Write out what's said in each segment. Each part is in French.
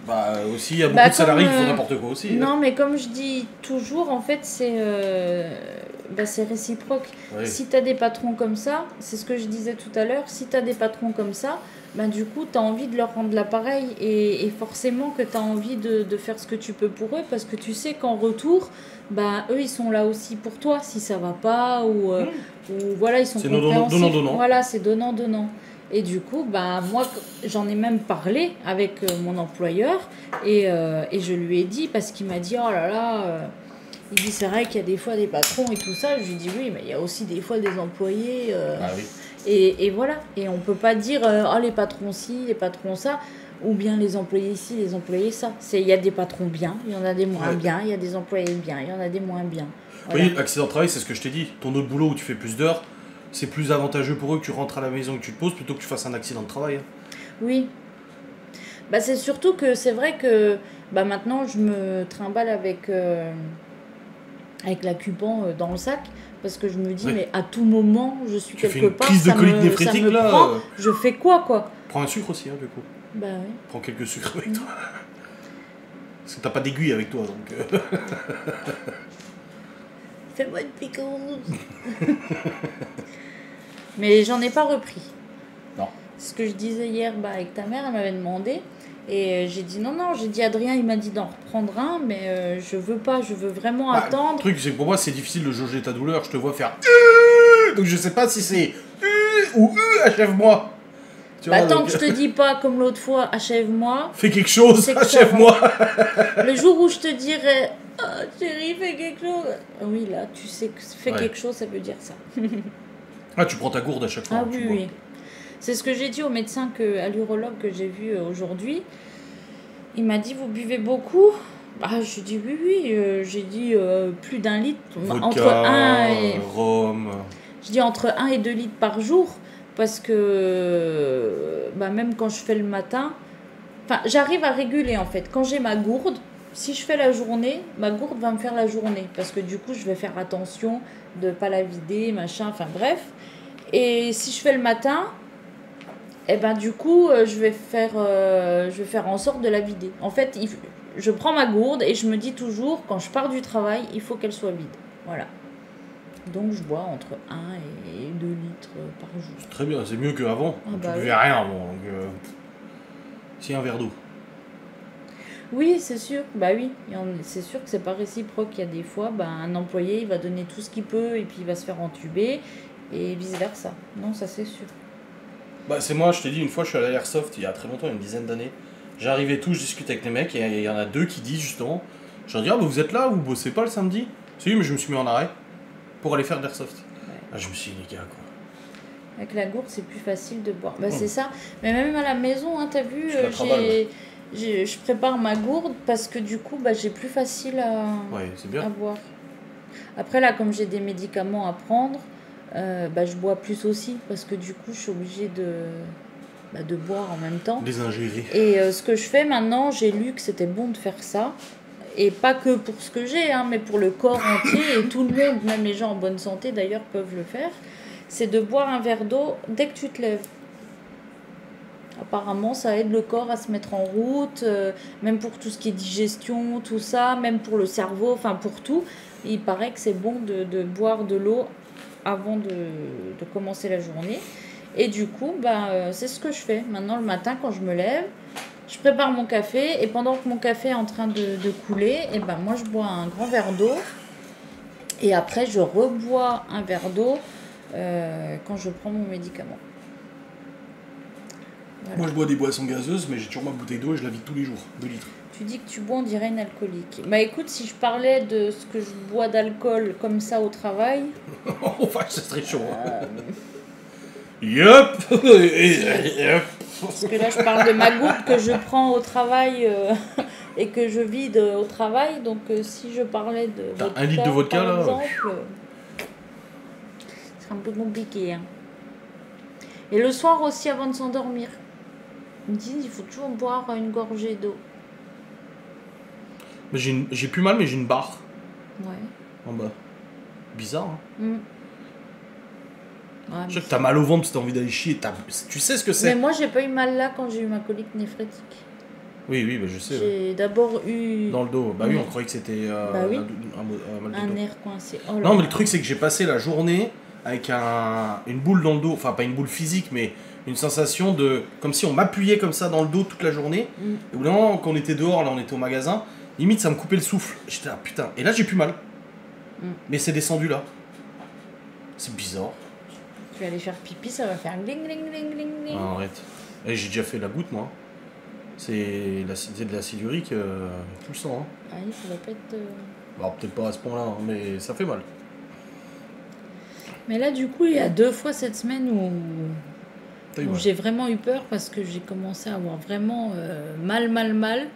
Bah aussi, il y a beaucoup de salariés qui font n'importe quoi aussi. Non, mais comme je dis toujours, en fait, c'est réciproque. Oui. Si tu as des patrons comme ça, c'est ce que je disais tout à l'heure, si tu as des patrons comme ça, ben, du coup, tu as envie de leur rendre l'appareil et forcément que tu as envie de faire ce que tu peux pour eux parce que tu sais qu'en retour, ben, eux, ils sont là aussi pour toi si ça va pas ou voilà, ils sont compréhensifs. C'est donnant. Voilà, c'est donnant. Et du coup, bah, moi, j'en ai même parlé avec mon employeur et je lui ai dit, parce qu'il m'a dit, oh là là, il dit, c'est vrai qu'il y a des fois des patrons et tout ça. Je lui ai dit, oui, mais il y a aussi des fois des employés. Ah oui. Et voilà. Et on ne peut pas dire, oh, les patrons ci, les patrons ça, ou bien les employés ci, les employés ça. Il y a des patrons bien, il y en a des moins bien, il y a des employés bien, il y en a des moins bien. Voilà. Oui, accident de travail, c'est ce que je t'ai dit. Ton autre boulot où tu fais plus d'heures, c'est plus avantageux pour eux que tu rentres à la maison et que tu te poses plutôt que tu fasses un accident de travail. Hein. Oui. Bah, c'est surtout que c'est vrai que bah, maintenant je me trimballe avec l'acupan dans le sac parce que je me dis mais à tout moment je suis tu quelque part, crise de colique néphrétique là. Prend, je fais quoi Prends un sucre aussi, hein, du coup. Bah oui. Prends quelques sucres avec toi. Parce que t'as pas d'aiguille avec toi donc. Fais-moi une pickle. Mais j'en ai pas repris. Non. Ce que je disais hier avec ta mère, elle m'avait demandé. Et j'ai dit non, j'ai dit Adrien, il m'a dit d'en reprendre un, mais je veux pas, je veux vraiment attendre. Le truc, c'est que pour moi, c'est difficile de jauger ta douleur. Je te vois faire. Donc je sais pas si c'est. Ou achève-moi. Tant que je te dis pas, comme l'autre fois, achève-moi. Fais quelque chose, achève-moi. Le jour où je te dirai. Oh, chérie, fais quelque chose. Oui, là, tu sais que fais quelque chose, ça veut dire ça. Ah, tu prends ta gourde à chaque fois. Ah oui. C'est ce que j'ai dit au médecin, à l'urologue que j'ai vu aujourd'hui. Il m'a dit, vous buvez beaucoup? Ah, je dis oui. J'ai dit plus d'1 litre. Vodka, entre 1 et... rhum. Je dis entre 1 et 2 litres par jour. Parce que même quand je fais le matin... Enfin, j'arrive à réguler en fait. Quand j'ai ma gourde, si je fais la journée, ma gourde va me faire la journée. Parce que du coup, je vais faire attention de ne pas la vider, machin, enfin bref. Et si je fais le matin, du coup, je vais faire en sorte de la vider. En fait, je prends ma gourde et je me dis toujours, quand je pars du travail, il faut qu'elle soit vide. Voilà. Donc, je bois entre 1 et 2 litres par jour. Très bien, c'est mieux qu'avant. Tu buvais rien avant. Donc, c'est un verre d'eau. Oui, c'est sûr. Bah oui, c'est sûr que c'est pas réciproque. Il y a des fois, un employé, il va donner tout ce qu'il peut et puis il va se faire entuber et vice-versa. Non, ça c'est sûr. C'est moi, je t'ai dit, une fois, je suis allé à l'Airsoft il y a très longtemps, une dizaine d'années. J'arrivais tout, je discute avec les mecs et il y en a 2 qui disent justement, je leur dis, vous êtes là, vous bossez pas le samedi? Si, mais je me suis mis en arrêt pour aller faire de l'Airsoft. Ouais. Je me suis dit, les gars, quoi. Avec la gourde, c'est plus facile de boire. C'est ça. Mais même à la maison, hein, t'as vu, je prépare ma gourde parce que du coup, j'ai plus facile à boire. Après, là, comme j'ai des médicaments à prendre, je bois plus aussi parce que du coup, je suis obligée de boire en même temps. Les ingérer. Et ce que je fais maintenant, j'ai lu que c'était bon de faire ça. Et pas que pour ce que j'ai, mais pour le corps entier. Et tout le monde, même les gens en bonne santé d'ailleurs, peuvent le faire. C'est de boire un verre d'eau dès que tu te lèves. Apparemment, ça aide le corps à se mettre en route, même pour tout ce qui est digestion, tout ça, même pour le cerveau, enfin pour tout. Il paraît que c'est bon de boire de l'eau avant de commencer la journée. Et du coup, c'est ce que je fais. Maintenant, le matin, quand je me lève, je prépare mon café. Et pendant que mon café est en train de couler, moi, je bois un grand verre d'eau. Et après, je rebois un verre d'eau quand je prends mon médicament. Voilà. Moi, je bois des boissons gazeuses, mais j'ai toujours ma bouteille d'eau et je la vide tous les jours, 2 litres. Tu dis que tu bois, on dirait une alcoolique. Écoute, si je parlais de ce que je bois d'alcool comme ça au travail... ça serait chaud. Yup. Parce que là, je parle de ma gourde que je prends au travail et que je vide au travail. Donc, si je parlais de... T'as 1 litre de vodka, là exemple, c'est un peu compliqué. Hein. Et le soir aussi, avant de s'endormir, ils me disent il faut toujours boire une gorgée d'eau. J'ai plus mal, mais j'ai une barre. Ouais. En bas. Bizarre, hein. Ouais, je sais que t'as mal au ventre, t'as envie d'aller chier. Tu sais ce que c'est. Mais moi, j'ai pas eu mal là quand j'ai eu ma colique néphrétique. Oui, oui, bah, je sais. Ouais. J'ai d'abord eu Dans le dos. Bah oui, Ouais. on croyait que c'était Bah oui. un mal de un dos. nerf coincé. Oh là Non, mais là. le truc, c'est que j'ai passé la journée avec une boule dans le dos. Enfin, pas une boule physique, mais une sensation de... Comme si on m'appuyait comme ça dans le dos toute la journée. Mm. Et au bout d'un moment, quand on était dehors, là, on était au magasin, limite, ça me coupait le souffle. J'étais là, putain. Et là, j'ai plus mal. Mm. Mais c'est descendu là. C'est bizarre. Tu vas aller faire pipi, ça va faire gling gling gling gling gling. Ah, arrête. Et j'ai déjà fait la goutte, moi. C'est de l'acide urique tout le sang. Hein. Ah oui, ça va pas être... Alors, peut-être pas à ce point-là, hein, mais ça fait mal. Mais là, du coup, il y a 2 fois cette semaine où T'as eu où mal. j'ai vraiment eu peur parce que j'ai commencé à avoir vraiment mal.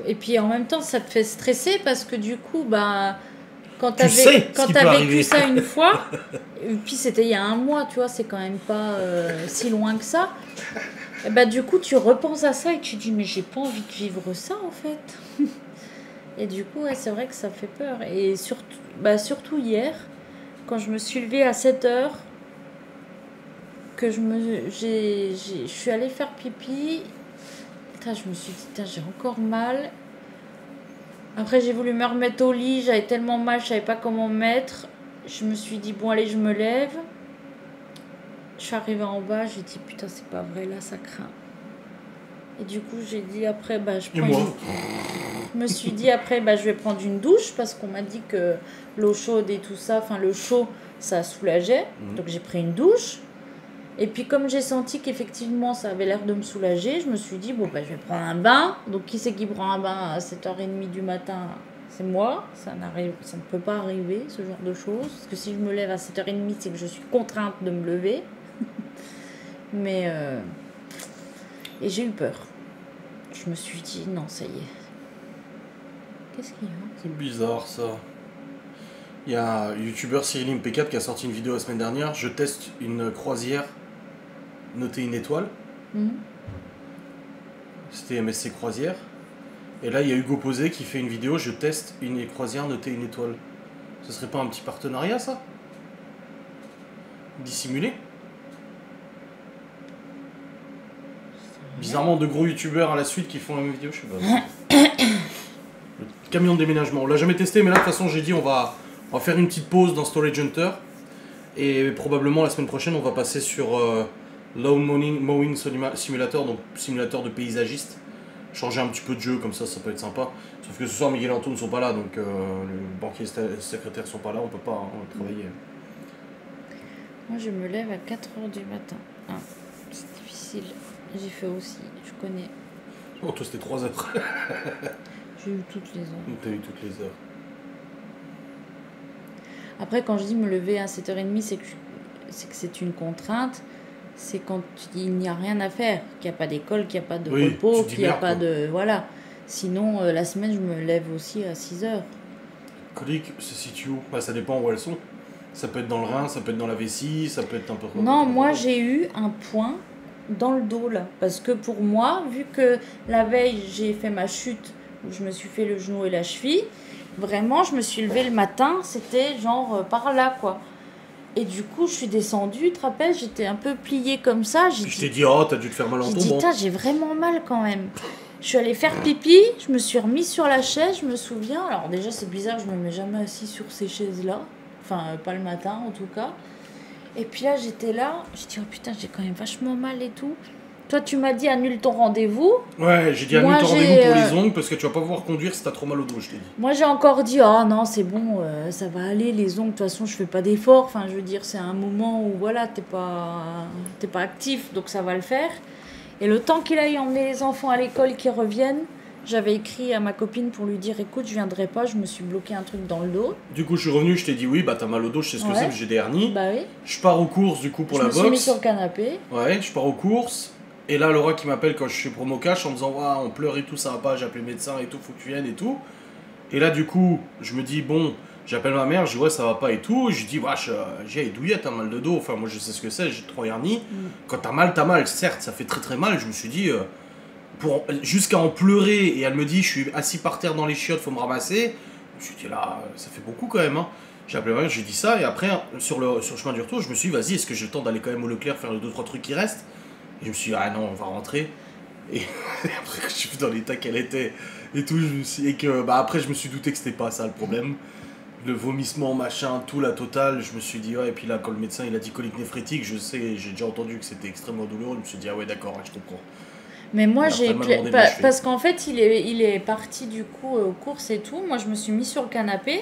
Et puis en même temps, ça te fait stresser parce que du coup, bah, quand Tu sais ce qui peut t'as arriver. vécu ça une fois, et puis c'était il y a un mois, tu vois, c'est quand même pas si loin que ça. Et bah, du coup, tu repenses à ça et tu dis, mais j'ai pas envie de vivre ça en fait. Et du coup, ouais, c'est vrai que ça fait peur. Et surtout hier, quand je me suis levée à 7 heures, que je suis allée faire pipi. Putain, je me suis dit, putain, j'ai encore mal. Après, j'ai voulu me remettre au lit, j'avais tellement mal, je savais pas comment me mettre. Je me suis dit, bon, allez, je me lève. Je suis arrivée en bas, j'ai dit, putain, c'est pas vrai, là, ça craint. Et du coup, j'ai dit, après, bah, je Et prends moi Je me suis dit, après, bah, je vais prendre une douche parce qu'on m'a dit que l'eau chaude et tout ça, enfin, le chaud, ça soulageait. Mhm. Donc, j'ai pris une douche. Et puis comme j'ai senti qu'effectivement ça avait l'air de me soulager, je me suis dit, bon, bah, je vais prendre un bain. Donc qui c'est qui prend un bain à 7h30 du matin? C'est moi. Ça ne peut pas arriver, ce genre de choses. Parce que si je me lève à 7h30, c'est que je suis contrainte de me lever. Mais... Et j'ai eu peur. Je me suis dit, non, ça y est. Qu'est-ce qu'il y a? C'est bizarre ça. Il y a un youtubeur Cyril MP4 qui a sorti une vidéo la semaine dernière. Je teste une croisière notée une étoile. Mhm. C'était MSC Croisière. Et là, il y a Hugo Posé qui fait une vidéo. Je teste une croisière notée une étoile. Ce serait pas un petit partenariat ça? Dissimulé? Bizarrement, de gros youtubeurs à la suite qui font la même vidéo, je sais pas. Le camion de déménagement, on l'a jamais testé, mais là de toute façon j'ai dit on va faire une petite pause dans Storage Hunter. Et probablement la semaine prochaine on va passer sur Lawn Mowing Simulator, donc simulateur de paysagiste. Changer un petit peu de jeu, comme ça peut être sympa. Sauf que ce soir Miguel et Anto ne sont pas là, donc le banquier et secrétaire sont pas là, on peut pas travailler. Moi, je me lève à 4h du matin. Ah, c'est difficile. J'ai fait aussi, je connais. Oh, toi c'était 3 heures. J'ai eu toutes les heures. T'as eu toutes les heures. Après, quand je dis me lever à 7h30, c'est que c'est une contrainte. C'est quand il n'y a rien à faire, qu'il n'y a pas d'école, qu'il n'y a pas de Oui, repos, tu dis qu'il n'y a merde, pas quoi. de... Voilà. Sinon, la semaine, je me lève aussi à 6h. Coliques se situe où? Bah, ça dépend où elles sont. Ça peut être dans le rein, ça peut être dans la vessie, ça peut être un peu... Non, moi, j'ai eu un point dans le dos, là. Parce que pour moi, vu que la veille, j'ai fait ma chute, où je me suis fait le genou et la cheville, vraiment, je me suis levée le matin, c'était genre par là, quoi. Et du coup, je suis descendue, tu te rappelles, j'étais un peu pliée comme ça. Puis je t'ai dit, oh, t'as dû te faire mal en J'ai dit, tombant. putain, j'ai vraiment mal quand même. Je suis allée faire pipi, je me suis remise sur la chaise, je me souviens. Alors déjà, c'est bizarre, je me mets jamais assis sur ces chaises-là. Enfin, pas le matin, en tout cas. Et puis là, j'étais là, j'ai dit, oh putain, j'ai quand même vachement mal et tout. Toi, tu m'as dit, annule ton rendez-vous. Ouais, j'ai dit annule Moi, ton j'ai, rendez-vous pour les ongles parce que tu vas pas pouvoir conduire si t'as trop mal au dos, je t'ai dit. Moi, j'ai encore dit, oh non, c'est bon, ça va aller, les ongles, de toute façon, je fais pas d'effort. Enfin, je veux dire, c'est un moment où, voilà, t'es pas actif, donc ça va le faire. Et le temps qu'il aille emmener les enfants à l'école, qu'ils reviennent, j'avais écrit à ma copine pour lui dire, écoute, je viendrai pas, je me suis bloqué un truc dans le dos. Du coup, je suis revenu, je t'ai dit oui, bah t'as mal au dos, je sais ce que Ouais. c'est, parce que j'ai des hernies. Bah oui. Je pars aux courses du coup pour Je la me suis mis boxe. sur le canapé. Ouais, je pars aux courses. Et là, Laura qui m'appelle quand je suis promo cash en me disant, ouais, on pleure et tout, ça va pas, j'ai appelé le médecin et tout, faut que tu viennes et tout. Et là, du coup, je me dis, bon, j'appelle ma mère, je dis, ouais, ça va pas et tout. Et je dis, wesh, j'ai douillette, t'as mal de dos. Enfin, moi, je sais ce que c'est, j'ai 3 hernies. Quand t'as mal, certes, ça fait très très mal. Je me suis dit, jusqu'à en pleurer. Et elle me dit, je suis assis par terre dans les chiottes, faut me ramasser. Je me suis dit, là, ça fait beaucoup quand même. Hein. J'ai appelé ma mère, j'ai dit ça. Et après, sur le chemin du retour, je me suis dit, vas-y, est-ce que j'ai le temps d'aller quand même au Leclerc faire les 2-3 trucs qui restent? Et je me suis dit, ah non, on va rentrer. Et après, quand je suis vu dans l'état qu'elle était et tout, et que bah, après, je me suis douté que c'était pas ça le problème. Le vomissement, machin, tout la totale, je me suis dit, ouais, et puis là, quand le médecin il a dit colique néphrétique, je sais, j'ai déjà entendu que c'était extrêmement douloureux, je me suis dit, ah ouais, d'accord, ouais, je comprends. Mais moi, Et après, elle m'a demandé de parce qu'en fait, il est parti du coup aux courses et tout. Moi, je me suis mis sur le canapé.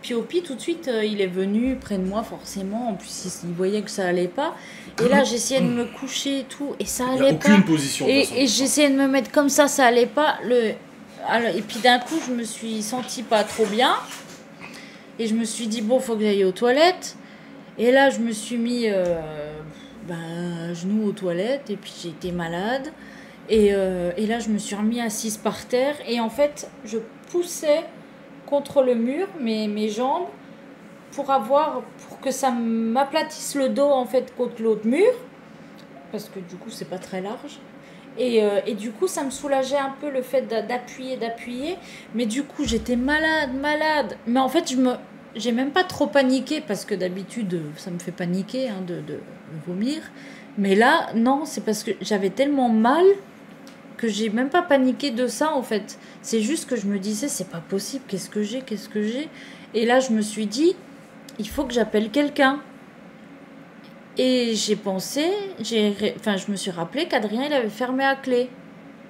Puis Opi, tout de suite, il est venu près de moi, forcément. En plus, il voyait que ça allait pas. Et là, j'essayais de me coucher et tout. Et ça Il n'y a allait pas. aucune position. Et de j'essayais de me mettre comme ça allait pas. Alors, et puis d'un coup, je me suis sentie pas trop bien. Et je me suis dit, bon, faut que j'aille aux toilettes. Et là, je me suis mis genoux aux toilettes. Et puis, j'ai été malade. Et là, je me suis remis assise par terre. Et en fait, je poussais contre le mur mes jambes pour que ça m'aplatisse le dos, en fait, contre l'autre mur. Parce que du coup, c'est pas très large. Et du coup, ça me soulageait un peu le fait d'appuyer. Mais du coup, j'étais malade. Mais en fait, j'ai même pas trop paniqué parce que d'habitude, ça me fait paniquer de vomir. Mais là, non, c'est parce que j'avais tellement mal que j'ai même pas paniqué de ça en fait. C'est juste que je me disais c'est pas possible, qu'est-ce que j'ai. Et là je me suis dit il faut que j'appelle quelqu'un. Et j'ai pensé, je me suis rappelé qu'Adrien il avait fermé à clé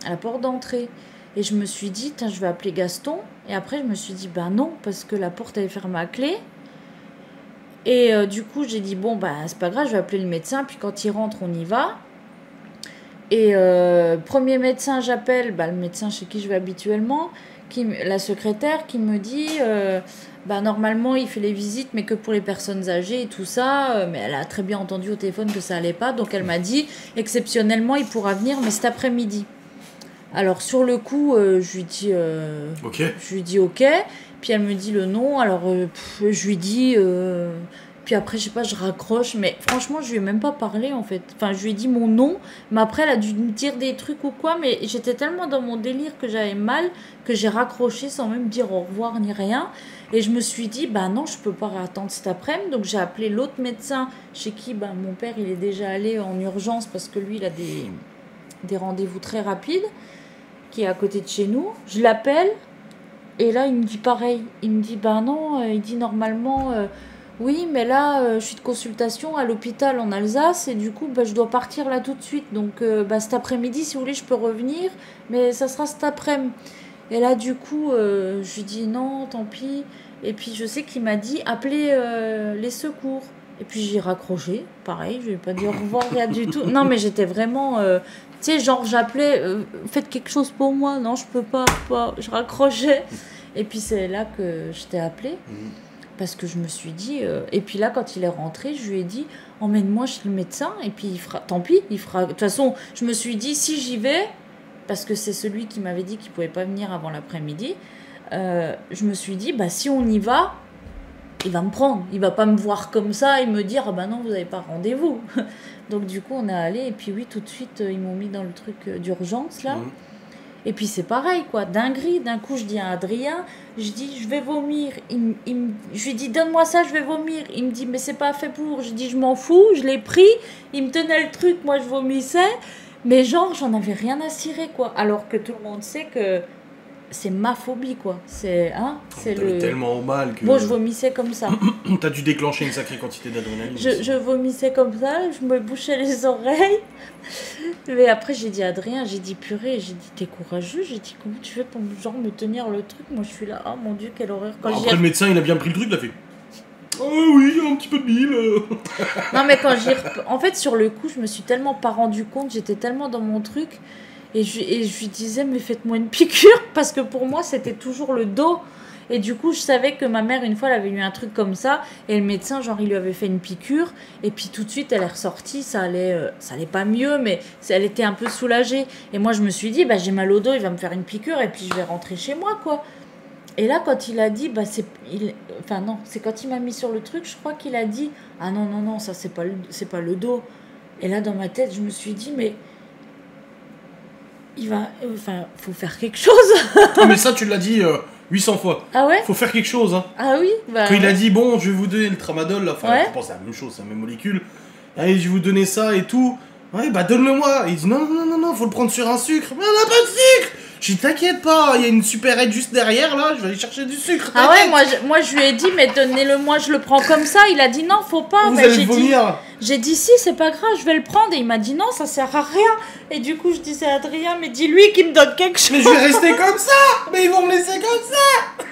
à la porte d'entrée. Et je me suis dit je vais appeler Gaston. Et après je me suis dit bah non parce que la porte avait fermé à clé. Et du coup j'ai dit bon bah c'est pas grave, je vais appeler le médecin puis quand il rentre on y va. Et premier médecin, j'appelle le médecin chez qui je vais habituellement, la secrétaire qui me dit normalement il fait les visites mais que pour les personnes âgées et tout ça, mais elle a très bien entendu au téléphone que ça allait pas, donc elle m'a dit exceptionnellement il pourra venir mais cet après-midi. Alors sur le coup je lui dis ok, puis elle me dit le nom, alors je lui dis puis après, je sais pas, je raccroche. Mais franchement, je lui ai même pas parlé, en fait. Enfin, je lui ai dit mon nom. Mais après, elle a dû me dire des trucs ou quoi. Mais j'étais tellement dans mon délire que j'avais mal que j'ai raccroché sans même dire au revoir ni rien. Et je me suis dit, non, je peux pas attendre cet après-midi. Donc, j'ai appelé l'autre médecin chez qui mon père, il est déjà allé en urgence parce que lui, il a des rendez-vous très rapides qui est à côté de chez nous. Je l'appelle. Et là, il me dit pareil. Il me dit, non. Il dit normalement... oui, mais là, je suis de consultation à l'hôpital en Alsace et du coup, je dois partir là tout de suite. Donc, cet après-midi, si vous voulez, je peux revenir, mais ça sera cet après-midi. Et là, du coup, je lui dis non, tant pis. Et puis, je sais qu'il m'a dit appelez les secours. Et puis, j'ai raccroché. Pareil, je ne vais pas dire au revoir, rien du tout. Non, mais j'étais vraiment... tu sais, genre, j'appelais faites quelque chose pour moi. Non, je peux pas. Je raccrochais. Et puis, c'est là que je t'ai appelé. Parce que je me suis dit... et puis là, quand il est rentré, je lui ai dit emmène-moi chez le médecin. Et puis, il fera... Tant pis, il fera... De toute façon, je me suis dit, si j'y vais, parce que c'est celui qui m'avait dit qu'il ne pouvait pas venir avant l'après-midi, je me suis dit, si on y va, il va me prendre. Il ne va pas me voir comme ça et me dire, non, vous n'avez pas rendez-vous. Donc, du coup, on est allé. Et puis, oui, tout de suite, ils m'ont mis dans le truc d'urgence, là. Et puis c'est pareil, quoi, dinguerie. D'un coup, je dis à Adrien, je dis, je vais vomir. Je lui dis, donne-moi ça, je vais vomir. Il me dit, mais c'est pas fait pour. Je dis, je m'en fous, je l'ai pris. Il me tenait le truc, moi je vomissais. Mais genre, j'en avais rien à cirer, quoi. Alors que tout le monde sait que c'est ma phobie, quoi. C'est tellement au mal que... Bon, je vomissais comme ça. T'as dû déclencher une sacrée quantité d'adrénaline. Je vomissais comme ça, je me bouchais les oreilles. Mais après, j'ai dit à Adrien, j'ai dit purée, j'ai dit t'es courageux, j'ai dit comment tu fais pour genre me tenir le truc. Moi, je suis là, oh mon Dieu, quelle horreur. Après, le médecin, il a bien pris le truc, il a fait... Oh oui, un petit peu de bile. Non, mais quand en fait, sur le coup, je me suis tellement pas rendu compte, j'étais tellement dans mon truc... Et je lui disais, mais faites-moi une piqûre, parce que pour moi, c'était toujours le dos. Et du coup, je savais que ma mère, une fois, elle avait eu un truc comme ça, et le médecin, genre, il lui avait fait une piqûre, et puis tout de suite, elle est ressortie, ça allait pas mieux, mais elle était un peu soulagée. Et moi, je me suis dit, j'ai mal au dos, il va me faire une piqûre, et puis je vais rentrer chez moi, quoi. Et là, quand il a dit, c'est quand il m'a mis sur le truc, je crois qu'il a dit, ah non, ça, c'est pas le dos. Et là, dans ma tête, je me suis dit, mais... faut faire quelque chose. Mais ça, tu l'as dit 800 fois. Ah ouais? Faut faire quelque chose. Hein. Ah oui? Quand il a dit, bon, je vais vous donner le tramadol, là, je pense que c'est la même chose, c'est la même molécule. Allez, je vais vous donner ça et tout. Ouais, bah donne-le-moi. Il dit non, faut le prendre sur un sucre. Mais on n'a pas de sucre. Je dis t'inquiète pas, il y a une supérette juste derrière là, je vais aller chercher du sucre. Ah ouais, moi je lui ai dit, mais donnez-le-moi, je le prends comme ça. Il a dit non, faut pas. Vous Mais allez vomir. j'ai dit si, c'est pas grave, je vais le prendre. Et il m'a dit non, ça sert à rien. Et du coup, je disais à Adrien, mais dis-lui qu'il me donne quelque chose. Mais je vais rester comme ça. Mais ils vont me laisser comme ça.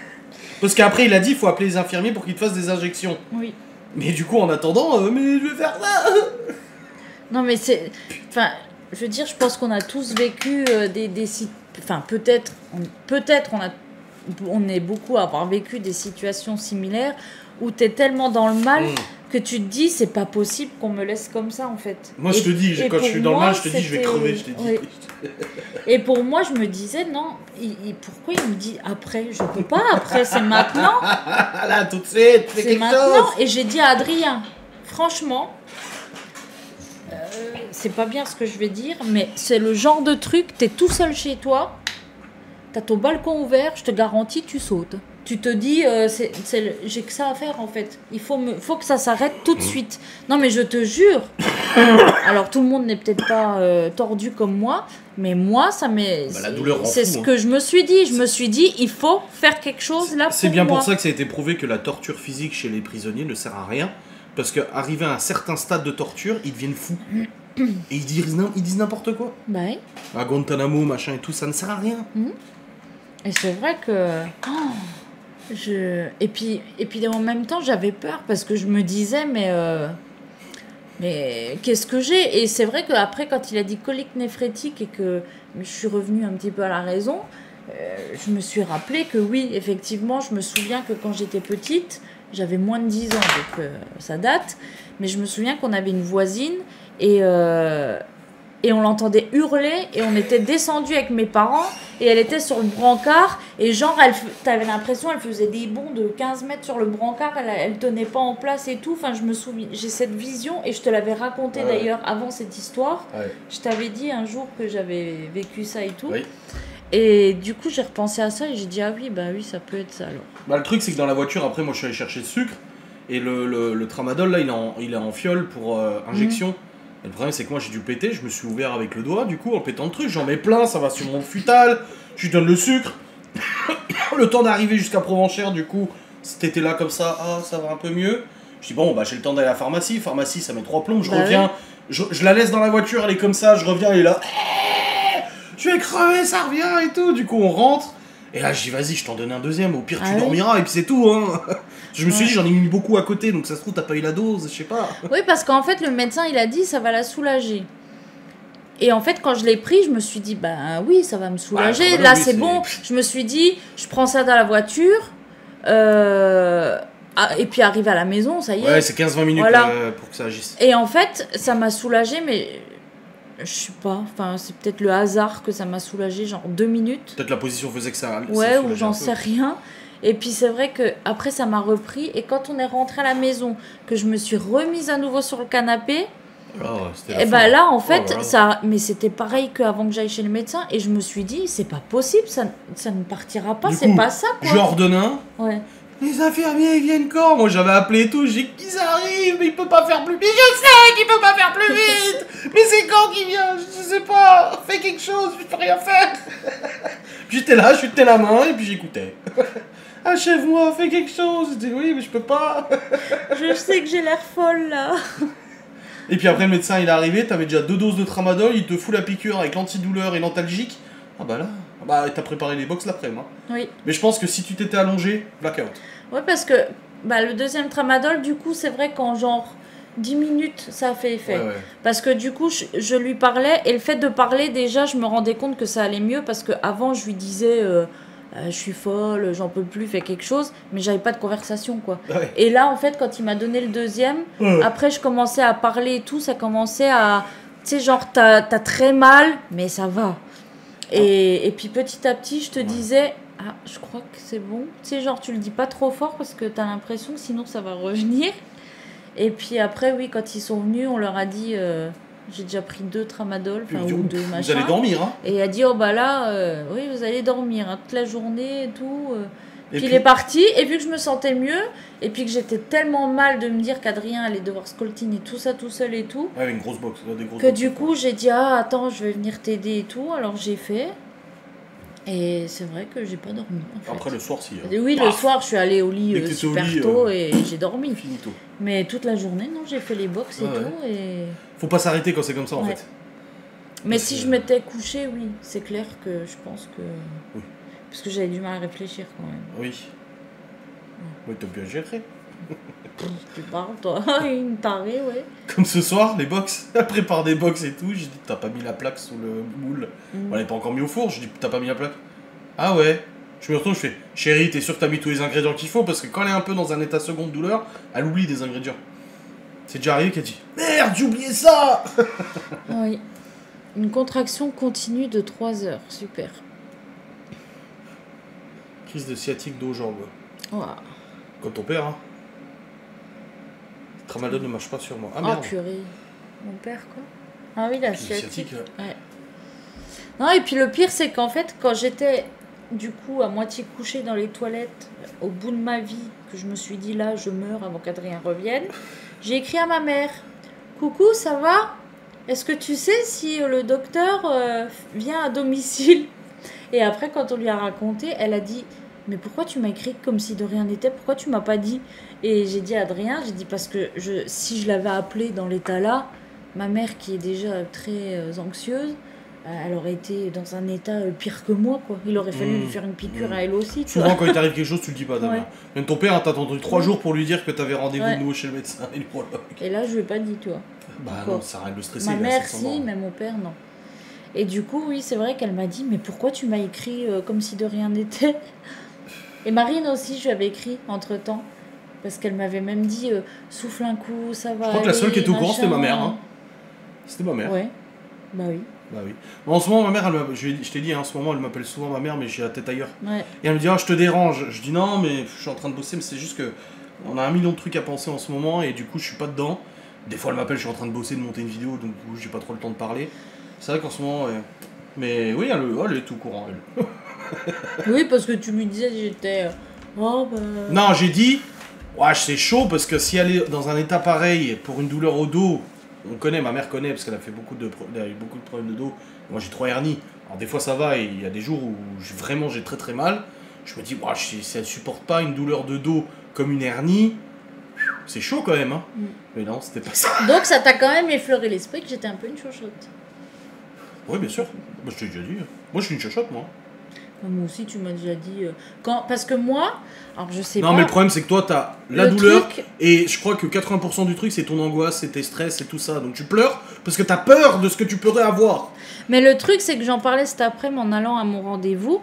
Parce qu'après, il a dit, il faut appeler les infirmiers pour qu'ils te fassent des injections. Oui. Mais du coup, en attendant, mais je vais faire ça. Non, mais c'est... Enfin, je veux dire, je pense qu'on a tous vécu des enfin, peut-être on est beaucoup à avoir vécu des situations similaires où tu es tellement dans le mal que tu te dis, c'est pas possible qu'on me laisse comme ça, en fait. Moi, je te dis, quand je suis dans le mal, je te dis, je vais crever, je t'ai dit. Oui. Et pour moi, je me disais, non, pourquoi il me dit après? Je peux pas, après, c'est maintenant. Là, tout de suite, fais C'est quelque maintenant. chose. Et j'ai dit à Adrien, franchement, c'est pas bien ce que je vais dire, mais c'est le genre de truc, t'es tout seul chez toi, t'as ton balcon ouvert, je te garantis, tu sautes. Tu te dis, j'ai que ça à faire en fait. Il faut que ça s'arrête tout de suite. Non mais je te jure. Alors tout le monde n'est peut-être pas tordu comme moi, mais moi ça m'est. Bah, la douleur rend c'est fou, ce que je me suis dit. Je me suis dit, il faut faire quelque chose là pour C'est bien moi. pour ça que ça a été prouvé que la torture physique chez les prisonniers ne sert à rien. Parce qu'arrivé à un certain stade de torture, ils deviennent fous. Et ils disent n'importe quoi. Bah oui. À Guantanamo, machin et tout, ça ne sert à rien. Et c'est vrai que. Et puis en même temps, j'avais peur parce que je me disais, mais qu'est-ce que j'ai? Et c'est vrai qu'après, quand il a dit colique néphrétique et que je suis revenue un petit peu à la raison, je me suis rappelé que oui, effectivement, je me souviens que quand j'étais petite, j'avais moins de 10 ans, donc ça date, mais je me souviens qu'on avait une voisine et on l'entendait hurler et on était descendu avec mes parents et elle était sur le brancard et genre t'avais l'impression elle faisait des bonds de 15 mètres sur le brancard, elle tenait pas en place et tout. Enfin, je me souviens, j'ai cette vision et je te l'avais raconté d'ailleurs avant cette histoire. Je t'avais dit un jour que j'avais vécu ça et tout. Et du coup j'ai repensé à ça et j'ai dit ah oui, bah oui, ça peut être ça alors. Bah, le truc c'est que dans la voiture après moi je suis allé chercher le sucre et le tramadol là il est en fiole pour injection. Et le problème c'est que moi j'ai dû péter, je me suis ouvert avec le doigt du coup en pétant le truc, j'en mets plein, ça va sur mon futal, je lui donne le sucre. Le temps d'arriver jusqu'à Provenchères du coup, t'étais là comme ça, ah ça va un peu mieux. Je dis bon bah j'ai le temps d'aller à la pharmacie ça met 3 plombs, je reviens, je la laisse dans la voiture, elle est comme ça, je reviens, elle est là. Je vais crever, ça revient et tout, du coup on rentre. Et là je dis vas-y je t'en donne un deuxième, au pire tu dormiras et puis c'est tout hein. Je me suis dit j'en ai mis beaucoup à côté donc ça se trouve t'as pas eu la dose, je sais pas. Oui parce qu'en fait le médecin il a dit ça va la soulager. Et en fait quand je l'ai pris je me suis dit bah oui ça va me soulager, là c'est bon. Je me suis dit je prends ça dans la voiture et puis arrive à la maison ça y est. Ouais c'est 15-20 minutes pour que ça agisse. Et en fait ça m'a soulagé mais... Je sais pas, enfin c'est peut-être le hasard que ça m'a soulagé genre 2 minutes. Peut-être la position faisait que ça... Ouais, ou j'en sais rien. Et puis c'est vrai que après ça m'a repris et quand on est rentré à la maison, que je me suis remise à nouveau sur le canapé, et bah là en fait ça, mais c'était pareil qu'avant que j'aille chez le médecin et je me suis dit c'est pas possible, ça ne partira pas, c'est pas ça quoi. Je lui ordonne un. Ouais. Les infirmiers ils viennent quand? Moi j'avais appelé et tout, j'ai dit qu'ils arrivent, mais il peut pas faire plus vite. Je sais qu'il peut pas faire plus vite. Mais c'est quand qu'il vient? Je sais pas. Fais quelque chose, je peux rien faire. J'étais là, je tenais la main et puis j'écoutais. Achève-moi, fais quelque chose. Je dis oui, mais je peux pas. Je sais que j'ai l'air folle là. Et puis après le médecin il est arrivé, t'avais déjà 2 doses de tramadol, il te fout la piqûre avec l'antidouleur et l'antalgique. Ah bah là, bah t'as préparé les box l'après-midi. Oui. Mais je pense que si tu t'étais allongé, blackout. Ouais parce que bah, le deuxième tramadol du coup c'est vrai qu'en genre 10 minutes ça a fait effet. Ouais. Parce que du coup je lui parlais et le fait de parler déjà je me rendais compte que ça allait mieux parce qu'avant je lui disais je suis folle, j'en peux plus, fais quelque chose, mais j'avais pas de conversation quoi. Ouais. Et là en fait quand il m'a donné le deuxième, après je commençais à parler et tout, ça commençait à... Tu sais genre t'as très mal mais ça va. Et puis petit à petit je te disais ah je crois que c'est bon. Tu sais genre tu le dis pas trop fort parce que t'as l'impression que sinon ça va revenir. Et puis après oui quand ils sont venus on leur a dit j'ai déjà pris 2 tramadol ou 2 machins. Vous allez dormir hein. Et il a dit oh bah là oui vous allez dormir hein, toute la journée et tout. Puis il est parti, et vu que je me sentais mieux, et puis que j'étais tellement mal de me dire qu'Adrien allait devoir scoltiner tout ça tout seul et tout, Ouais, une grosse box, des grosses que box, du coup j'ai dit ah attends je vais venir t'aider et tout, alors j'ai fait, et c'est vrai que j'ai pas dormi en fait. Après le soir, si. Et oui, le soir je suis allée au lit Dès que t'étais super au lit, tôt et j'ai dormi. Finito. Mais toute la journée non, j'ai fait les box et Ouais, tout et... Faut pas s'arrêter quand c'est comme ça en Ouais. fait. Mais Parce si que- je m'étais couchée, oui, c'est clair que je pense que... Oui. Parce que j'avais du mal à réfléchir quand même. Oui. Oui, t'as bien géré. Tu parles, toi. Une tarée, ouais. Comme ce soir, les box. Elle prépare des box et tout. J'ai dit, t'as pas mis la plaque sous le moule. On l'avait pas encore mis au four. Je dis, t'as pas mis la plaque. Ah ouais. Je me retourne, je fais, chérie, t'es sûr que t'as mis tous les ingrédients qu'il faut? Parce que quand elle est un peu dans un état second de douleur, elle oublie des ingrédients. C'est déjà arrivé qu'elle dit, merde, j'ai oublié ça. Oui. Une contraction continue de 3 heures. Super. Crise de sciatique dos jambes. Wow. Quand ton père, hein. Le tramadol ne marche pas sur moi. Ah Oh merde. purée. Mon père, quoi. Ah oui, la Crise de sciatique. sciatique, Ouais. Non, et puis le pire, c'est qu'en fait, quand j'étais du coup à moitié couchée dans les toilettes, au bout de ma vie, que je me suis dit là, je meurs avant qu'Adrien revienne, j'ai écrit à ma mère. Coucou, ça va? Est-ce que tu sais si le docteur vient à domicile? Et après, quand on lui a raconté, elle a dit mais pourquoi tu m'as écrit comme si de rien n'était? Pourquoi tu m'as pas dit? Et j'ai dit à Adrien, j'ai dit parce que si je l'avais appelé dans l'état là, ma mère qui est déjà très anxieuse, elle aurait été dans un état pire que moi, quoi. Il aurait fallu lui faire une piqûre à elle aussi. Tu Souvent, vois. quand il t'arrive quelque chose, tu le dis pas, Damien. Ouais. Même ton père, hein, t'as attendu 3 Ouais. jours pour lui dire que t'avais rendez-vous Ouais. de nouveau chez le médecin et l'urologue. Et là, je lui ai pas dit, tu vois. Bah Pourquoi non, ça arrête de stresser. Ma là, mère, c'est si, sans mais mon père, non. Et du coup, oui, c'est vrai qu'elle m'a dit mais pourquoi tu m'as écrit comme si de rien n'était? Et Marine aussi, je lui avais écrit entre-temps. Parce qu'elle m'avait même dit souffle un coup, ça va. Je crois que la seule qui était au courant, c'était ma machin. mère. Hein. C'était ma mère. Ouais, bah oui. Bah oui. Bon, en ce moment, ma mère, je t'ai dit, hein, en ce moment, elle m'appelle souvent ma mère, mais j'ai la tête ailleurs. Ouais. Et elle me dit, ah, je te dérange. Je dis, non, mais je suis en train de bosser, mais c'est juste que on a 1 million de trucs à penser en ce moment, et du coup, je suis pas dedans. Des fois, elle m'appelle, je suis en train de bosser, de monter une vidéo, donc du coup, j'ai pas trop le temps de parler. C'est vrai qu'en ce moment, ouais. Mais oui, elle est tout au courant, elle. Oui, parce que tu lui disais, j'étais. Oh, bah. Non, j'ai dit, ouais, c'est chaud, parce que si elle est dans un état pareil, pour une douleur au dos, on connaît, ma mère connaît, parce qu'elle a fait elle a eu beaucoup de problèmes de dos. Moi, j'ai 3 hernies. Alors, des fois, ça va, et il y a des jours où vraiment j'ai très très mal. Je me dis, ouais, si elle supporte pas une douleur de dos comme une hernie, c'est chaud quand même, hein. Mais non, c'était pas ça. Donc, ça t'a quand même effleuré l'esprit que j'étais un peu une chochotte. Oui, bien sûr. Bah, je t'ai déjà dit. Moi, je suis une chochotte, moi. Moi aussi, tu m'as déjà dit. Parce que moi, alors je sais Non, pas. mais le problème, c'est que toi, t'as la Le douleur, truc- et je crois que 80% du truc, c'est ton angoisse, c'est tes stress, c'est tout ça. Donc tu pleures parce que t'as peur de ce que tu pourrais avoir. Mais le truc, c'est que j'en parlais cet après-midi en allant à mon rendez-vous.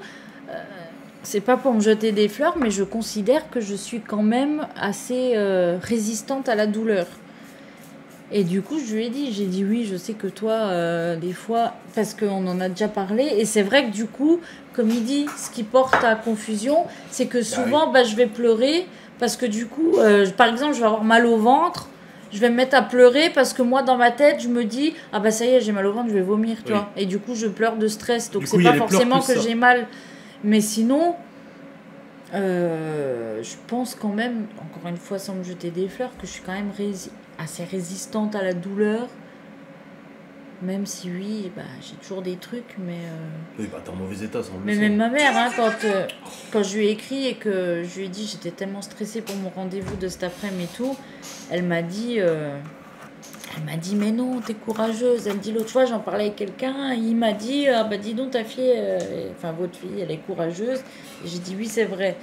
C'est pas pour me jeter des fleurs, mais je considère que je suis quand même assez résistante à la douleur. Et du coup, je lui ai dit, j'ai dit oui, je sais que toi, des fois, parce qu'on en a déjà parlé, et c'est vrai que du coup, comme il dit, ce qui porte à confusion, c'est que souvent, je vais pleurer, parce que du coup, par exemple, je vais avoir mal au ventre, je vais me mettre à pleurer, parce que moi, dans ma tête, je me dis, ah bah ça y est, j'ai mal au ventre, je vais vomir, tu Oui. vois. Et du coup, je pleure de stress, donc Du c'est coup, il y a pas les pleurs forcément plus que ça. j'ai mal. Mais sinon, je pense quand même, encore une fois sans me jeter des fleurs, que je suis quand même assez résistante à la douleur. Même si oui, j'ai toujours des trucs, mais... Oui, bah t'es en mauvais état, ça on le Mais sait. même ma mère, hein, quand je lui ai écrit et que je lui ai dit j'étais tellement stressée pour mon rendez-vous de cet après-midi et tout, elle m'a dit mais non, t'es courageuse. Elle dit l'autre fois j'en parlais avec quelqu'un, il m'a dit ah bah dis donc ta fille, enfin votre fille, elle est courageuse. Et j'ai dit oui c'est vrai.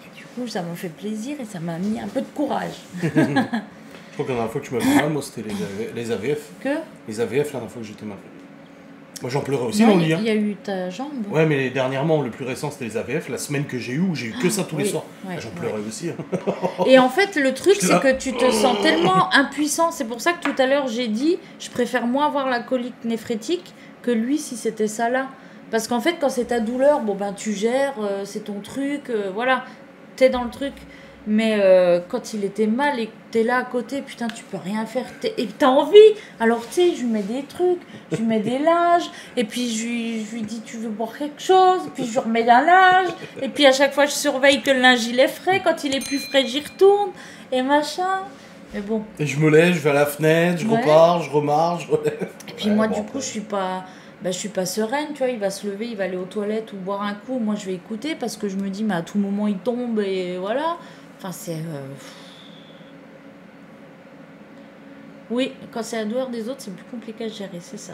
Et du coup ça m'a fait plaisir et ça m'a mis un peu de courage. Je crois que la dernière fois que tu m'as fait mal, moi c'était les AVF. Que Les AVF, la dernière fois que j'étais mal. Moi j'en pleurais aussi non, dans le lit. il y a eu ta jambe. Ouais, mais dernièrement, le plus récent c'était les AVF. La semaine que j'ai eu, où j'ai eu que ça tous les Oui, soirs. ouais, J'en ouais. pleurais aussi. Hein. Et en fait, le truc, J'étais c'est là. que tu te sens tellement impuissant. C'est pour ça que tout à l'heure, j'ai dit, je préfère moins avoir la colique néphrétique que lui si c'était ça là. Parce qu'en fait, quand c'est ta douleur, bon ben tu gères, c'est ton truc, voilà, t'es dans le truc. Mais quand il était mal et que t'es là à côté, putain, tu peux rien faire. Et t'as envie. Alors, tu sais, je lui mets des trucs, je lui mets des linges. Et puis, je lui dis, tu veux boire quelque chose? Puis, je lui remets un linge. Et puis, à chaque fois, je surveille que le linge, il est frais. Quand il est plus frais, j'y retourne. Et machin. Mais bon. Et je me lève, je vais à la fenêtre, je Ouais. repars, je remarche, je relève. Et puis, moi, du coup, je suis pas sereine, tu vois. Il va se lever, il va aller aux toilettes ou boire un coup. Moi, je vais écouter parce que je me dis, mais à tout moment, il tombe et voilà. Enfin, c'est. Oui, quand c'est à dehors des autres, c'est plus compliqué à gérer, c'est ça.